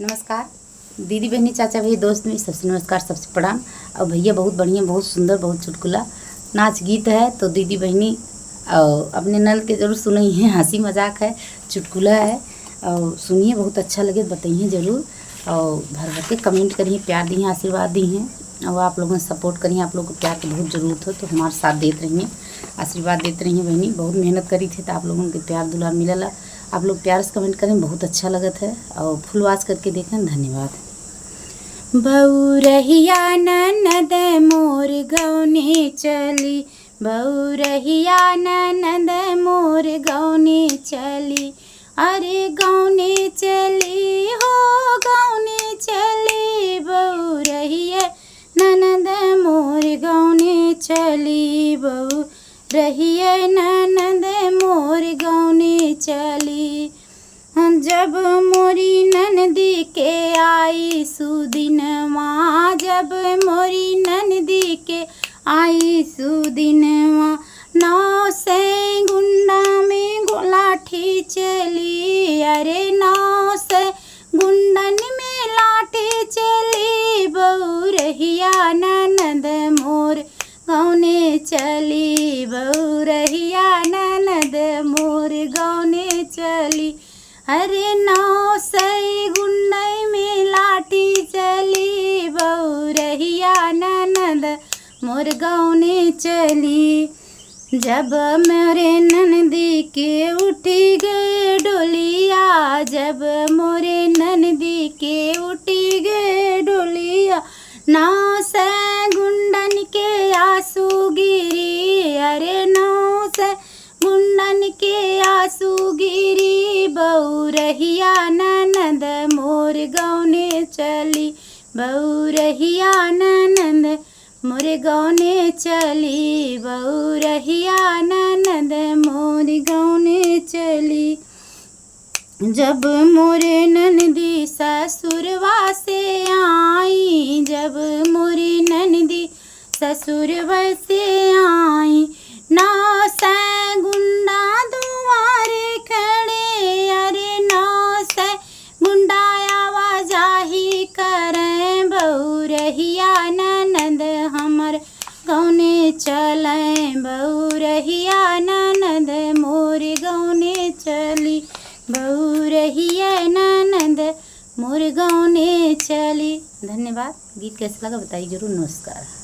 नमस्कार दीदी बहनी चाचा भाई दोस्त में सबसे नमस्कार, सबसे प्रणाम। और भैया बहुत बढ़िया, बहुत सुंदर, बहुत चुटकुला नाच गीत है। तो दीदी बहनी और अपने नल के ज़रूर सुनिए, हंसी मजाक है, चुटकुला है और सुनिए, बहुत अच्छा लगे बताइए ज़रूर। और भर भर के कमेंट करिए, प्यार दिए, आशीर्वाद दिए हैं और आप लोगों ने सपोर्ट करिए। आप लोगों को प्यार की बहुत ज़रूरत हो तो हमारे साथ देते रहिए, आशीर्वाद देते रहिए। बहनी बहुत मेहनत करी थी तो आप लोगों के प्यार दुलार मिलला। आप लोग प्यार से कमेंट करें, बहुत अच्छा लगत है और फुल वाच करके देखें। धन्यवाद। बउरहिया ननद मोर गौने चली, बउरहिया ननद मोर गौने चली, अरे गौने चली हो गौने चली, बउरहिया ननद मोर गौने चली, बउरहिया ननद मोर गौने चली। जब मोरी ननदी के आई सुदिनवा, जब मोरी ननदी के आई सुदिनवा, नाव से गुंडा में लाठी चली, अरे नाव से गुंडन में लाठी चली, बउरहिया ननद मोर गौने चली, बउरहिया ननद मोर गौने चली, अरे नाव से गुंडई में लाठी चली, बउरहिया ननद मोर गौने चली। जब मोरे ननदी के उठी गए डोलिया, जब मोरे ननदी के उठी गए डोलिया, नाव से गुंडन के आंसू गिरी, अरे नाव से गुंडन के आंसू गिरी, बउरहिया ननद मोर गौने चली, बउरहिया ननद मोर गौने चली, बउरहिया ननद मोर गौने चली। जब मोरे ननदी ससुरवा से आई, जब मोरी ननदी ससुरवा से आई, नाव से गुंडा दुआरे खड़े, अरे नाव से गुंडा आवाजाही करें, बउरहिया ननद हमर गौने चलें, बउरहिया ननद मोर गौने चली, बउरहिया ननद मोर गौने चली। धन्यवाद। गीत कैसा लगा बताइए जरूर। नमस्कार।